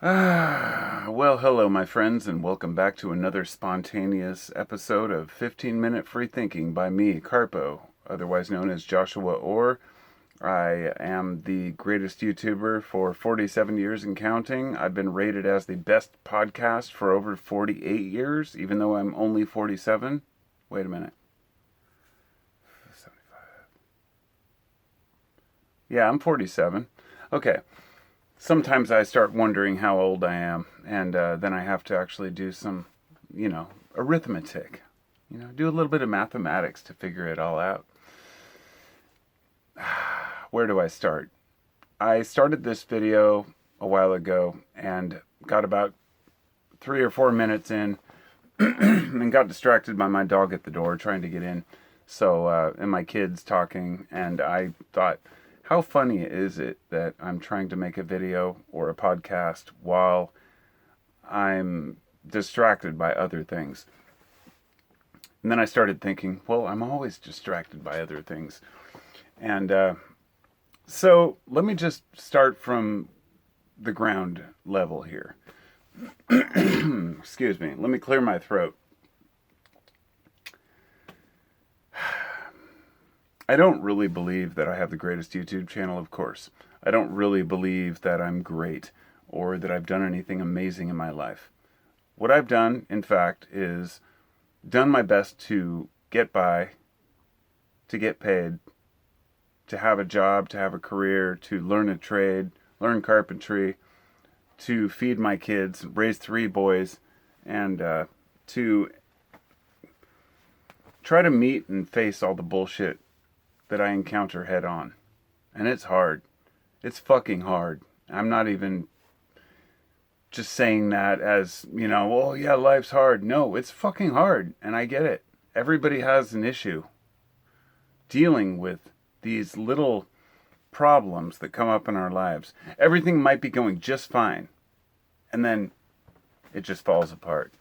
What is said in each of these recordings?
Well, hello, my friends, and welcome back to another spontaneous episode of 15-Minute Free Thinking by me, Carpo, otherwise known as Joshua Orr. I am the greatest YouTuber for 47 years and counting. I've been rated as the best podcast for over 48 years, even though I'm only 47. Wait a minute. 75. Yeah, I'm 47. Okay. Sometimes I start wondering how old I am, and then I have to actually do some, arithmetic. Do a little bit of mathematics to figure it all out. Where do I start? I started this video a while ago and got about 3 or 4 minutes in and got distracted by my dog at the door trying to get in. And my kids talking, and I thought, how funny is it that I'm trying to make a video or a podcast while I'm distracted by other things? And then I started thinking, well, I'm always distracted by other things. And so let me just start from the ground level here. Excuse me. Let me clear my throat. I don't really believe that I have the greatest YouTube channel, of course. I don't really believe that I'm great or that I've done anything amazing in my life. What I've done, in fact, is done my best to get by, to get paid, to have a job, to have a career, to learn a trade, learn carpentry, to feed my kids, raise 3 boys, and to try to meet and face all the bullshit that I encounter head on. And it's hard. It's fucking hard. I'm not even just saying that as, oh yeah, life's hard. No, it's fucking hard. And I get it. Everybody has an issue dealing with these little problems that come up in our lives. Everything might be going just fine. And then it just falls apart.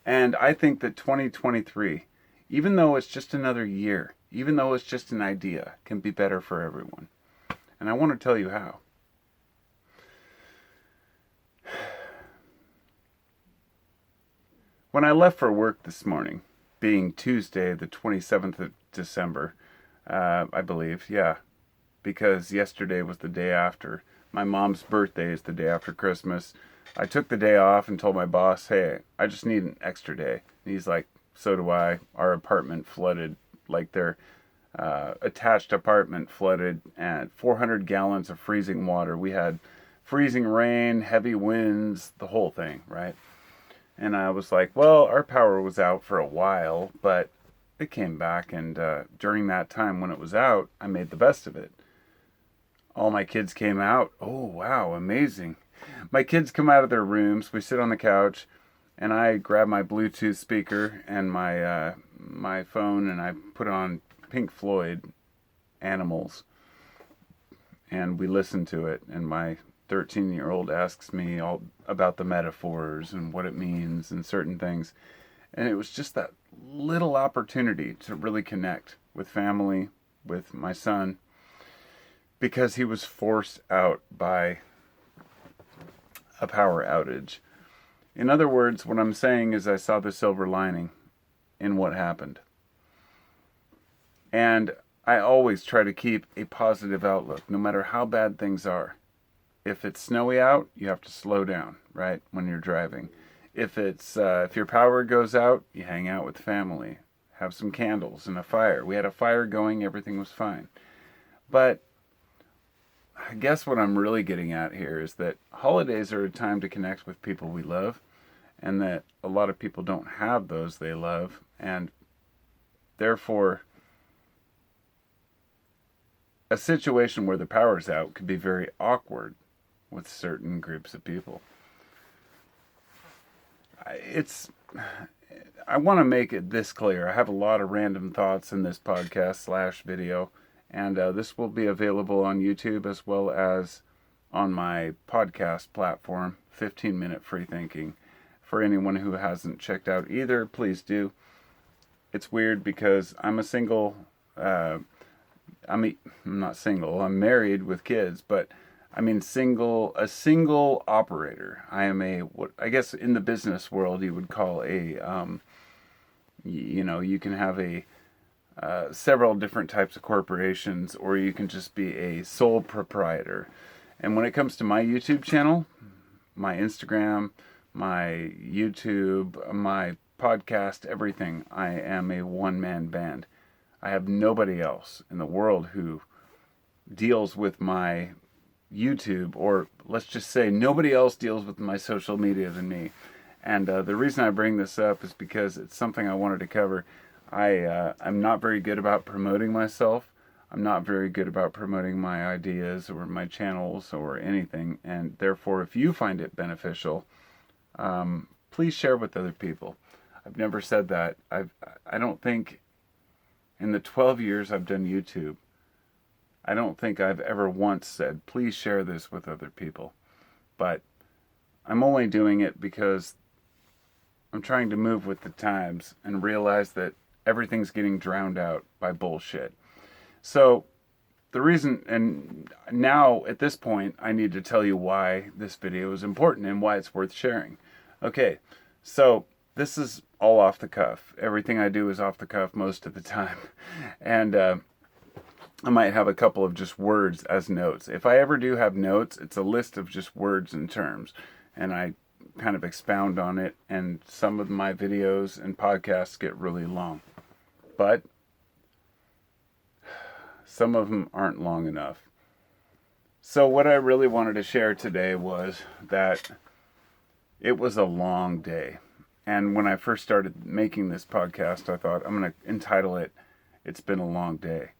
And I think that 2023, even though it's just another year, even though it's just an idea, can be better for everyone. And I want to tell you how. When I left for work this morning, being Tuesday, the 27th of December, I believe, yeah, because yesterday was the day after. My mom's birthday is the day after Christmas. I took the day off and told my boss, hey, I just need an extra day. And he's like, so do I. Our apartment flooded, like their attached apartment flooded, and 400 gallons of freezing water. We had freezing rain, heavy winds, the whole thing, right? And I was like, well, our power was out for a while, but it came back, and during that time when it was out, I made the best of it. All my kids came out. Oh, wow, amazing. My kids come out of their rooms. We sit on the couch, and I grab my Bluetooth speaker and my phone, and I put on Pink Floyd, Animals, and we listen to it. And my 13-year-old asks me all about the metaphors and what it means and certain things. And it was just that little opportunity to really connect with family, with my son, because he was forced out by a power outage. In other words, what I'm saying is I saw the silver lining in what happened. And I always try to keep a positive outlook, no matter how bad things are. If it's snowy out, you have to slow down, right, when you're driving. If your power goes out, you hang out with family, have some candles and a fire. We had a fire going, everything was fine. But I guess what I'm really getting at here is that holidays are a time to connect with people we love, and that a lot of people don't have those they love, and therefore a situation where the power's out could be very awkward with certain groups of people. I want to make it this clear. I have a lot of random thoughts in this podcast / video, and this will be available on YouTube as well as on my podcast platform, 15-Minute Free Thinking. For anyone who hasn't checked out either, please do. It's weird because I'm a single, I'm not single, I'm married with kids, but I mean, a single operator. I am what I guess in the business world you would call you can have several different types of corporations, or you can just be a sole proprietor. And when it comes to my YouTube channel, my Instagram, my YouTube, my podcast, everything, I am a one-man band. I have nobody else in the world who deals with my YouTube, or let's just say nobody else deals with my social media than me. And the reason I bring this up is because it's something I wanted to cover. I'm not very good about promoting myself. I'm not very good about promoting my ideas or my channels or anything. And therefore, if you find it beneficial, please share with other people. I've never said that. I don't think in the 12 years I've done YouTube, I don't think I've ever once said, please share this with other people. But I'm only doing it because I'm trying to move with the times and realize that everything's getting drowned out by bullshit. So the reason, and now at this point, I need to tell you why this video is important and why it's worth sharing. Okay, so this is all off the cuff. Everything I do is off the cuff most of the time. And I might have a couple of just words as notes. If I ever do have notes, it's a list of just words and terms. And I kind of expound on it. And some of my videos and podcasts get really long. But some of them aren't long enough. So what I really wanted to share today was that it was a long day. And when I first started making this podcast, I thought, I'm going to entitle it, It's Been a Long Day.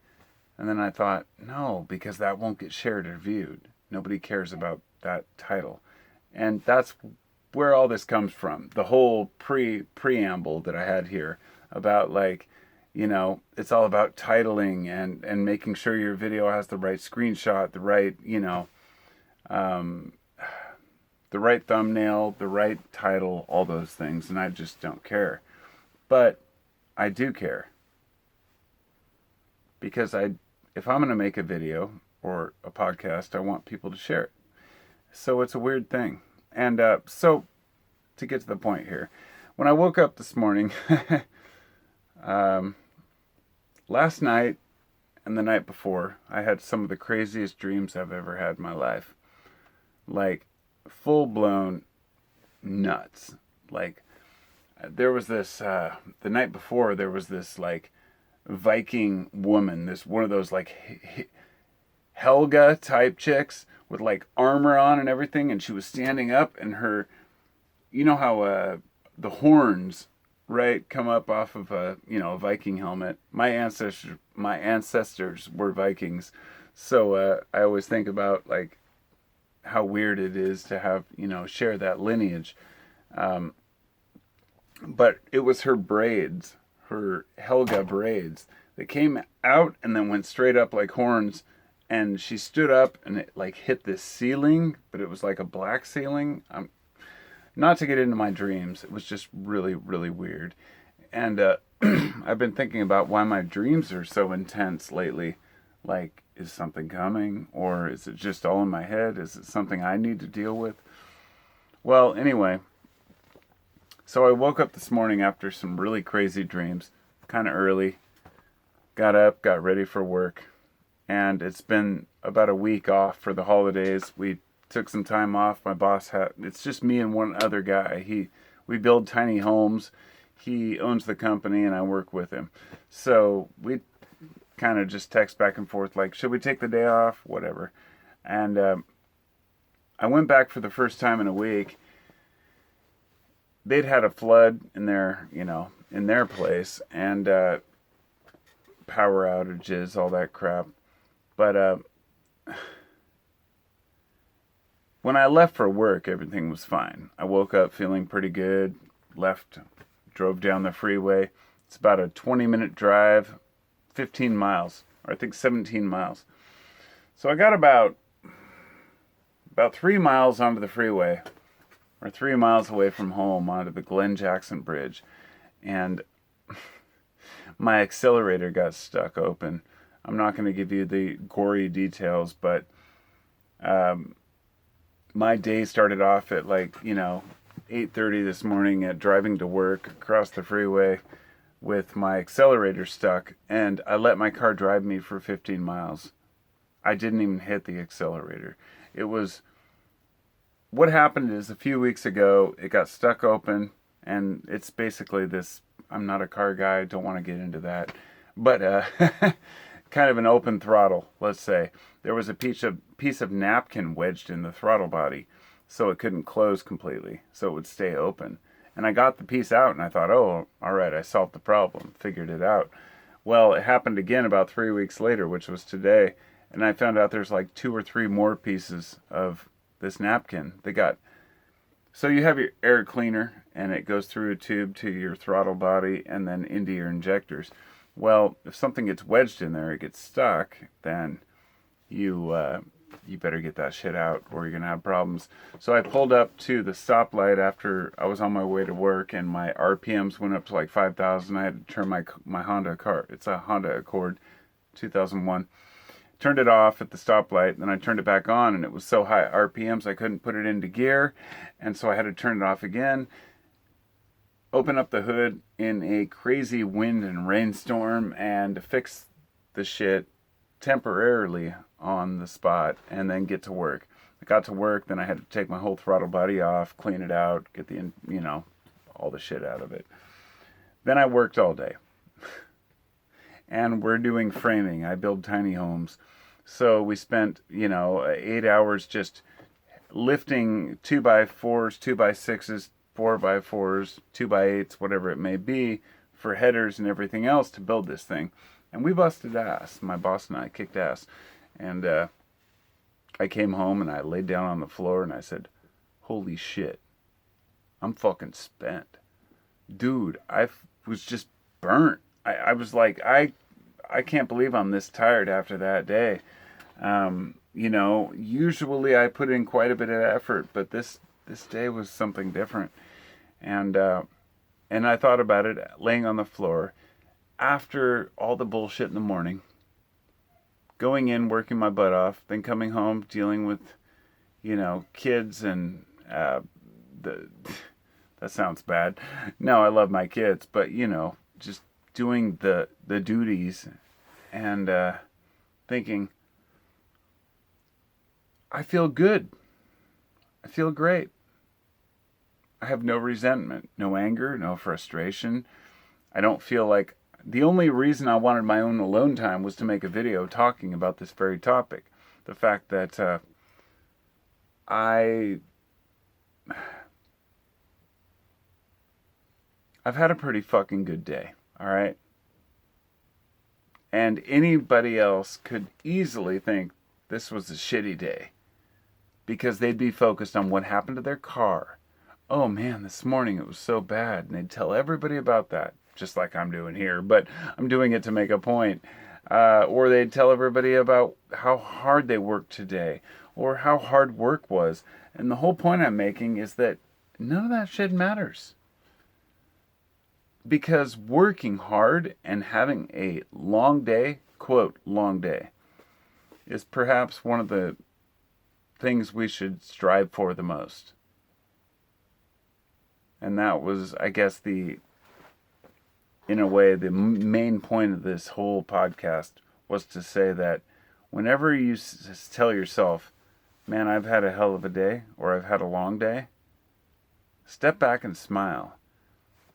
And then I thought, no, because that won't get shared or viewed. Nobody cares about that title. And that's where all this comes from. The whole preamble that I had here about it's all about titling and making sure your video has the right screenshot, the right, the right thumbnail, the right title, all those things. And I just don't care. But I do care. Because if I'm going to make a video or a podcast, I want people to share it. So it's a weird thing. And so to get to the point here, when I woke up this morning, last night and the night before, I had some of the craziest dreams I've ever had in my life. Like full-blown nuts. Like there was this, the night before, there was this like Viking woman, this one of those like Helga type chicks with like armor on and everything, and she was standing up, and her, you know how the horns, right, come up off of a Viking helmet. My ancestors were Vikings, so I always think about like how weird it is to have share that lineage. But it was her braids, her Helga braids, that came out and then went straight up like horns, and she stood up and it like hit this ceiling, but it was like a black ceiling. Not to get into my dreams, it was just really, really weird. And I've been thinking about why my dreams are so intense lately. Like, is something coming, or is it just all in my head? Is it something I need to deal with? Well, anyway, so I woke up this morning after some really crazy dreams, kind of early, got up, got ready for work, and it's been about a week off for the holidays. We took some time off. My boss it's just me and one other guy. We build tiny homes. He owns the company and I work with him. So we kind of just text back and forth like, should we take the day off? Whatever. And I went back for the first time in a week. They'd had a flood in their place, and power outages, all that crap. But when I left for work, everything was fine. I woke up feeling pretty good, drove down the freeway. It's about a 20-minute drive, 15 miles, or I think 17 miles. So I got about 3 miles onto the freeway, or 3 miles away from home onto the Glen Jackson Bridge, and my accelerator got stuck open. I'm not going to give you the gory details, but My day started off at 8:30 this morning at driving to work across the freeway with my accelerator stuck, and I let my car drive me for 15 miles. I didn't even hit the accelerator. It was what happened is a few weeks ago it got stuck open, and it's basically this. I'm not a car guy, don't want to get into that, but kind of an open throttle, let's say. There was a piece of napkin wedged in the throttle body, so it couldn't close completely, so it would stay open. And I got the piece out, and I thought, oh, all right, I solved the problem, figured it out. Well, it happened again about 3 weeks later, which was today, and I found out there's like 2 or 3 more pieces of this napkin. So you have your air cleaner, and it goes through a tube to your throttle body and then into your injectors. Well, if something gets wedged in there, it gets stuck, then you better get that shit out or you're going to have problems. So I pulled up to the stoplight after I was on my way to work, and my RPMs went up to like 5,000. I had to turn my Honda car. It's a Honda Accord 2001. Turned it off at the stoplight, then I turned it back on, and it was so high RPMs I couldn't put it into gear, and so I had to turn it off again. Open up the hood in a crazy wind and rainstorm and fix the shit temporarily on the spot, and then get to work. I got to work, then I had to take my whole throttle body off, clean it out, get all the shit out of it. Then I worked all day. And we're doing framing. I build tiny homes. So we spent, 8 hours just lifting 2x4s, 2x6s, 4x4s, 2x8s, whatever it may be, for headers and everything else to build this thing. And we busted ass. My boss and I kicked ass. And I came home and I laid down on the floor and I said, holy shit, I'm fucking spent. Dude, I was just burnt. I was like, I can't believe I'm this tired after that day. Usually I put in quite a bit of effort, but this day was something different. And I thought about it laying on the floor after all the bullshit in the morning, going in, working my butt off, then coming home, dealing with, kids and that sounds bad. No, I love my kids, but just doing the duties and thinking, I feel good. I feel great. I have no resentment, no anger, no frustration. I don't feel like the only reason I wanted my own alone time was to make a video talking about this very topic. The fact that I've had a pretty fucking good day. All right. And anybody else could easily think this was a shitty day because they'd be focused on what happened to their car. Oh man, this morning it was so bad. And they'd tell everybody about that, just like I'm doing here, but I'm doing it to make a point. Or they'd tell everybody about how hard they worked today or how hard work was. And the whole point I'm making is that none of that shit matters. Because working hard and having a long day, quote, long day, is perhaps one of the things we should strive for the most. And that was, I guess, in a way, the main point of this whole podcast was to say that whenever you tell yourself, man, I've had a hell of a day, or I've had a long day, step back and smile.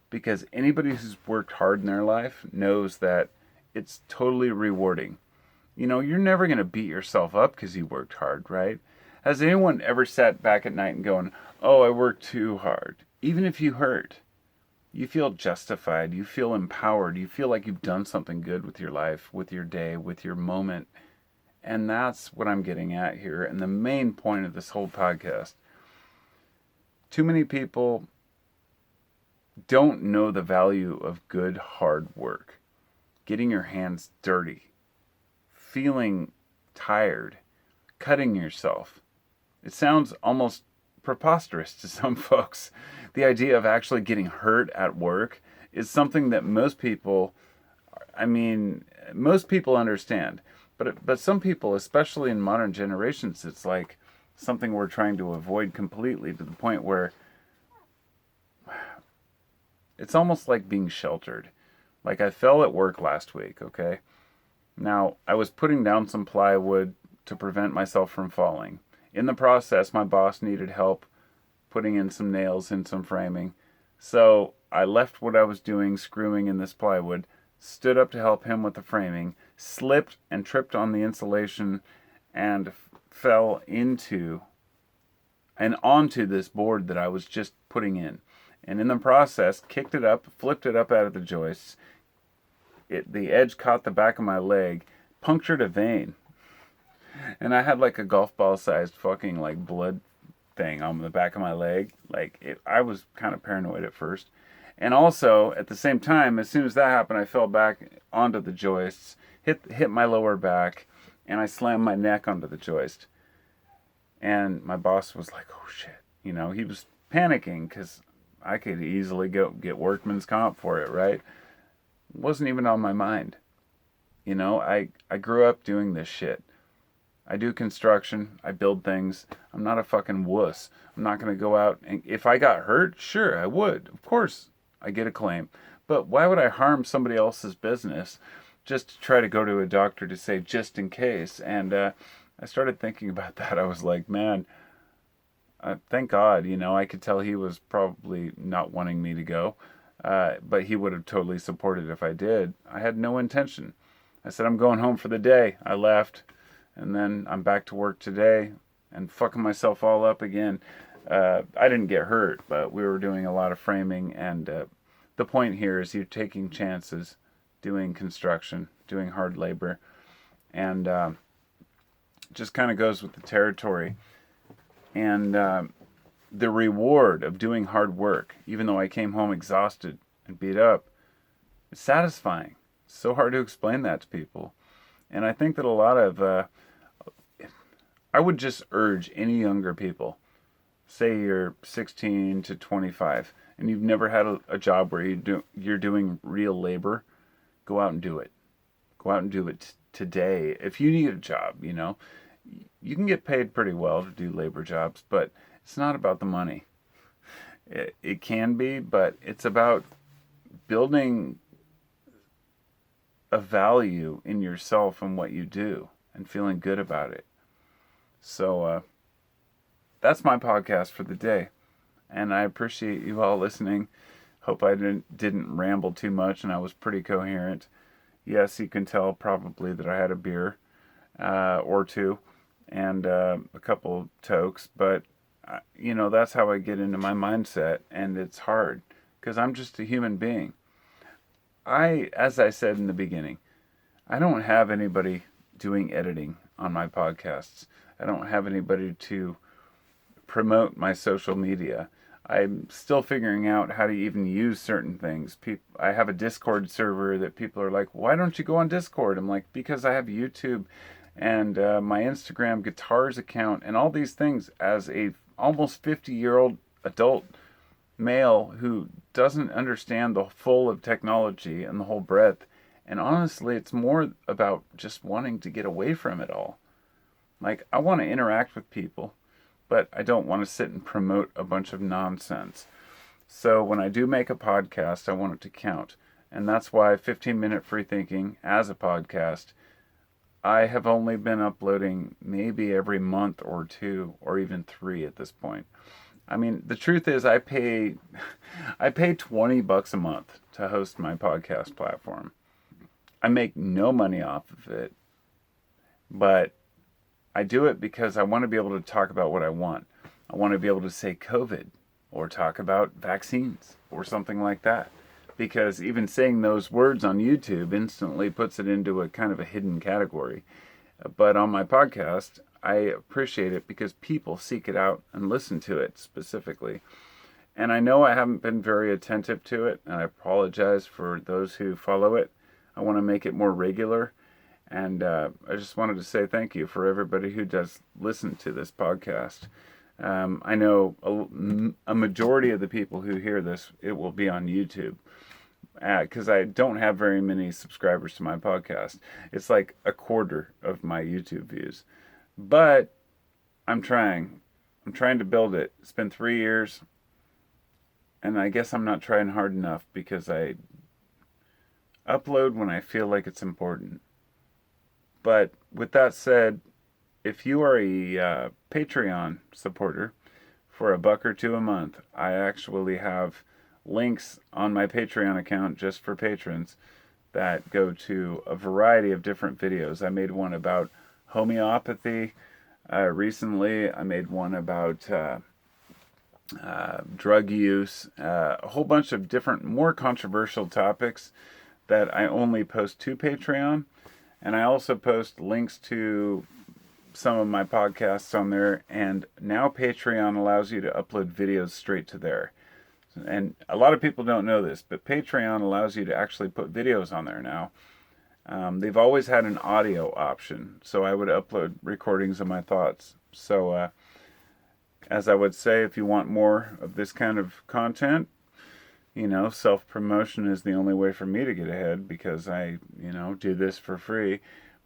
Because anybody who's worked hard in their life knows that it's totally rewarding. You're never going to beat yourself up because you worked hard, right? Has anyone ever sat back at night and going, oh, I worked too hard? Even if you hurt, you feel justified, you feel empowered, you feel like you've done something good with your life, with your day, with your moment. And that's what I'm getting at here. And the main point of this whole podcast. Too many people don't know the value of good, hard work. Getting your hands dirty. Feeling tired. Cutting yourself. It sounds almost preposterous to some folks. The idea of actually getting hurt at work is something that most people understand. But some people, especially in modern generations, it's like something we're trying to avoid completely, to the point where it's almost like being sheltered. Like, I fell at work last week, okay? Now, I was putting down some plywood to prevent myself from falling. In the process, my boss needed help putting in some nails in some framing. So I left what I was doing, screwing in this plywood, stood up to help him with the framing, slipped and tripped on the insulation, and fell into and onto this board that I was just putting in. And in the process, kicked it up, flipped it up out of the joists. The edge caught the back of my leg, punctured a vein. And I had like a golf ball sized fucking like blood thing on the back of my leg. I was kind of paranoid at first. And also, at the same time, as soon as that happened, I fell back onto the joists, hit my lower back, and I slammed my neck onto the joist. And my boss was like, oh shit. He was panicking because I could easily get workman's comp for it, right? It wasn't even on my mind. I grew up doing this shit. I do construction. I build things. I'm not a fucking wuss. I'm not going to go out and if I got hurt, sure, I would. Of course, I get a claim. But why would I harm somebody else's business just to try to go to a doctor to say just in case? And I started thinking about that. I was like, man, thank God, I could tell he was probably not wanting me to go. But he would have totally supported if I did. I had no intention. I said, I'm going home for the day. I left. And then I'm back to work today and fucking myself all up again. I didn't get hurt, but we were doing a lot of framing. And the point here is you're taking chances doing construction, doing hard labor. And just kind of goes with the territory. And the reward of doing hard work, even though I came home exhausted and beat up, is satisfying. It's so hard to explain that to people. And I think that a lot of, I would just urge any younger people, say you're 16 to 25, and you've never had a job where you're doing real labor, go out and do it. Go out and do it today. If you need a job, you can get paid pretty well to do labor jobs, but it's not about the money. It can be, but it's about building a value in yourself and what you do and feeling good about it. So that's my podcast for the day. And I appreciate you all listening. Hope I didn't ramble too much and I was pretty coherent. Yes, you can tell probably that I had a beer or two and a couple of tokes. But, that's how I get into my mindset. And it's hard because I'm just a human being. As I said in the beginning, I don't have anybody doing editing on my podcasts. I don't have anybody to promote my social media. I'm still figuring out how to even use certain things. I have a Discord server that people are like, why don't you go on Discord? I'm like, because I have YouTube and my Instagram guitars account and all these things as a almost 50-year-old adult male who doesn't understand the full of technology and the whole breadth. And honestly, it's more about just wanting to get away from it all. Like, I want to interact with people, but I don't want to sit and promote a bunch of nonsense. So when I do make a podcast, I want it to count. And that's why 15-Minute Free Thinking as a podcast, I have only been uploading maybe every month or two, or even 3 at this point. I mean, the truth is I pay $20 a month to host my podcast platform. I make no money off of it, but I do it because I want to be able to talk about what I want. I want to be able to say COVID or talk about vaccines or something like that. Because even saying those words on YouTube instantly puts it into a kind of a hidden category. But on my podcast, I appreciate it because people seek it out and listen to it specifically. And I know I haven't been very attentive to it, and I apologize for those who follow it. I want to make it more regular. And I just wanted to say thank you for everybody who does listen to this podcast. I know a majority of the people who hear this, it will be on YouTube. because I don't have very many subscribers to my podcast. It's like a quarter of my YouTube views. But I'm trying. I'm trying to build it. It's been 3 years, and I guess I'm not trying hard enough because I upload when I feel like it's important. But with that said, if you are a Patreon supporter for $1 or $2 a month, I actually have links on my Patreon account just for patrons that go to a variety of different videos. I made one about homeopathy recently. I made one about drug use, a whole bunch of different, more controversial topics that I only post to Patreon. And I also post links to some of my podcasts on there. And now Patreon allows you to upload videos straight to there. And a lot of people don't know this, but Patreon allows you to actually put videos on there now. They've always had an audio option, so I would upload recordings of my thoughts. So, as I would say, if you want more of this kind of content, self-promotion is the only way for me to get ahead because I, do this for free.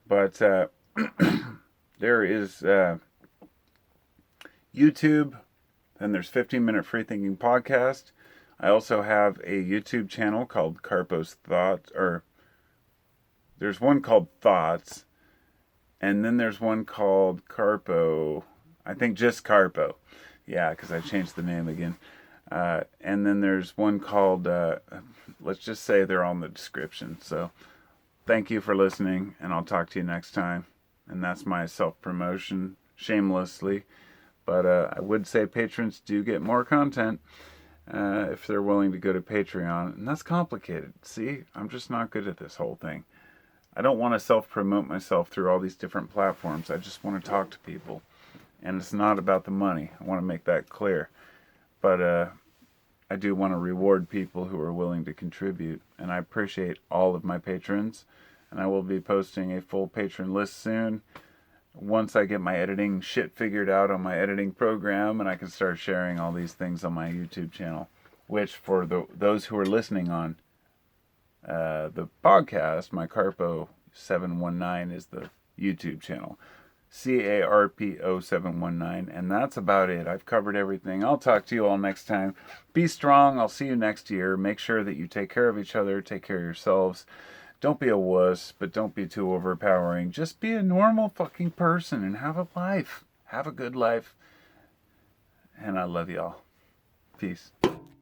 But there is YouTube, and there's 15-minute Free Thinking Podcast. I also have a YouTube channel called Carpo's Thoughts, or there's one called Thoughts, and then there's one called Carpo, I think just Carpo. Yeah, because I changed the name again. And then there's one called, let's just say they're all in the description. So thank you for listening, and I'll talk to you next time. And that's my self-promotion, shamelessly. But I would say patrons do get more content if they're willing to go to Patreon. And that's complicated. See, I'm just not good at this whole thing. I don't want to self-promote myself through all these different platforms. I just want to talk to people. And it's not about the money. I want to make that clear. But I do want to reward people who are willing to contribute. And I appreciate all of my patrons. And I will be posting a full patron list soon. Once I get my editing shit figured out on my editing program, and I can start sharing all these things on my YouTube channel, which for those who are listening on the podcast, my Carpo 719 is the YouTube channel. CARPO 719, and that's about it. I've covered everything. I'll talk to you all next time. Be strong. I'll see you next year. Make sure that you take care of each other, take care of yourselves. Don't be a wuss, but don't be too overpowering. Just be a normal fucking person and have a life. Have a good life. And I love y'all. Peace.